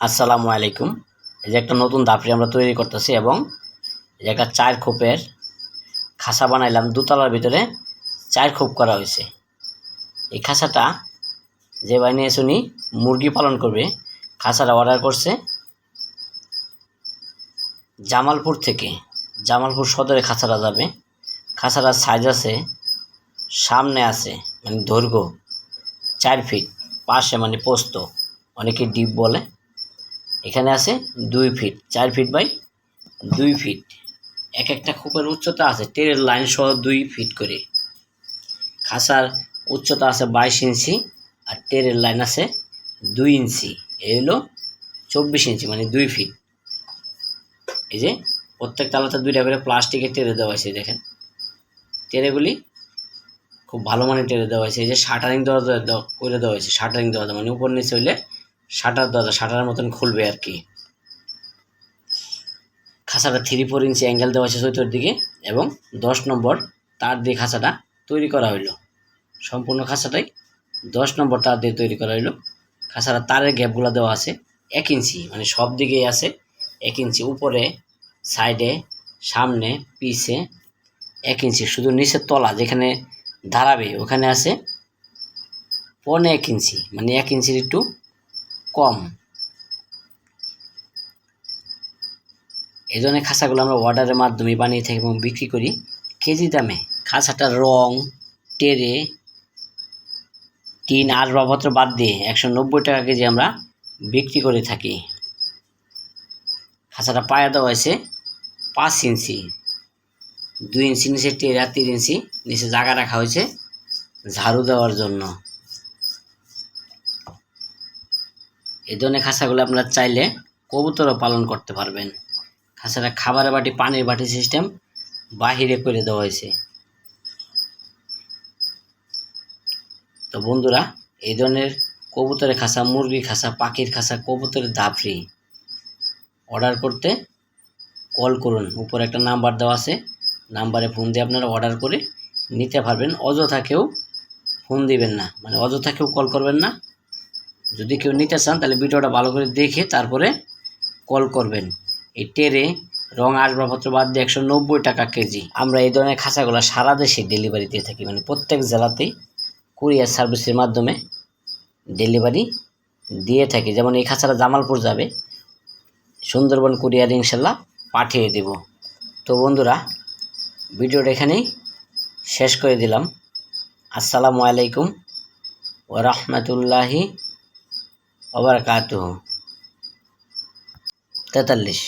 আসসালামু আলাইকুম। এই যে একটা নতুন দাপড়ি আমরা তৈরি করতেছি এবং এই যে একটা 4 খোপের খাঁচা বানাইলাম। দোতলার ভিতরে 4 খোপ করা হয়েছে। এই খাঁচাটা যে ভাই নিয়ে শুনি মুরগি পালন করবে, খাঁচাটা অর্ডার করছে জামালপুর থেকে। জামালপুর সদরে খাঁচাটা যাবে। খাঁচাটার সাইজ আছে, সামনে আছে মানে দৈর্ঘ্য 4 ফিট, পাশে মানে পোস্ত, অনেকে ডিপ বলে। এখানে আছে 2 ফিট, 4 ফিট বাই 2 ফিট। এক একটা খোপের উচ্চতা আছে টেরের লাইন সহ 2 ফিট করে। খাঁচার উচ্চতা আছে 22 ইঞ্চি আর টেরের লাইন আছে 2 ইঞ্চি। এই হলো 24 ইঞ্চি মানে 2 ফিট। এই যে প্রত্যেক তালাতে 2টা করে প্লাস্টিকের টেরে দেওয়া হয়েছে। দেখেন টেরেগুলি খুব ভালো মানের টেরে দেওয়া হয়েছে। এই যে শাটারিং দরজা করে দেওয়া হয়েছে। শাটারিং দরজা মানে উপর নিচে হইলে শাটার দরজা, শাটারের মতন খুলবে আর কি। খাঁচাটা 3-4 ইঞ্চি অ্যাঙ্গেল দেওয়া আছে চতুর্দিকে এবং 10 নম্বর তার দিয়ে খাঁচাটা তৈরি করা হইল। সম্পূর্ণ খাঁচাটাই 10 নম্বর তার দিয়ে তৈরি করা হইল। খাঁচাটা তারের গ্যাপগুলো দেওয়া আছে 1 ইঞ্চি, মানে সব দিকেই আছে 1 ইঞ্চি, উপরে, সাইডে, সামনে, পিছে 1 ইঞ্চি। শুধু নিচের তলা যেখানে দাঁড়াবে ওখানে আছে 1.25 ইঞ্চি, মানে 1 ইঞ্চির একটু কম। এই ধরনের খাঁচাগুলো আমরা অর্ডারের মাধ্যমে বানিয়ে থাকি এবং বিক্রি করি কেজি দামে। খাঁচাটার রং, টেরে, টিন, আসবাবপত্র বাদ দিয়ে 190 টাকা কেজি আমরা বিক্রি করে থাকি। খাঁচাটা পায়া দেওয়া হয়েছে 5 ইঞ্চি, 2 ইঞ্চি নিচে টেরে আর 3 ইঞ্চি নিচে জায়গা রাখা হয়েছে ঝাড়ু দেওয়ার জন্য। এই ধরনের খাঁচাগুলো আপনারা চাইলে কবুতরও পালন করতে পারবেন। খাঁচাটা খাবারের বাটি, পানির বাটি সিস্টেম বাহিরে করে দেওয়া হয়েছে। তো বন্ধুরা, এই ধরনের কবুতরের খাঁচা, মুরগির খাঁচা, পাখির খাঁচা, কবুতরের দাপড়ি অর্ডার করতে কল করুন। উপরে একটা নাম্বার দেওয়া আছে, নাম্বারে ফোন দিয়ে আপনারা অর্ডার করে নিতে পারবেন। অযথা কেউ ফোন দিবেন না, মানে অযথা কেউ কল করবেন না। যদি কেউ নিতে চান তাহলে ভিডিওটা ভালো করে দেখে তারপরে কল করবেন। এই টেরে, রং, আসবাবপত্র বাদ দিয়ে 190 টাকা কেজি। আমরা এই ধরনের খাঁচাগুলো সারা দেশে ডেলিভারি দিয়ে থাকি, মানে প্রত্যেক জেলাতেই কুরিয়ার সার্ভিসের মাধ্যমে ডেলিভারি দিয়ে থাকি। যেমন এই খাঁচাটা জামালপুর যাবে, সুন্দরবন কুরিয়ার ইনশাল্লাহ পাঠিয়ে দেব। তো বন্ধুরা, ভিডিওটা এখানেই শেষ করে দিলাম। আসসালামু আলাইকুম ওয়া রাহমাতুল্লাহি ওয়া বারাকাতুহু। 43।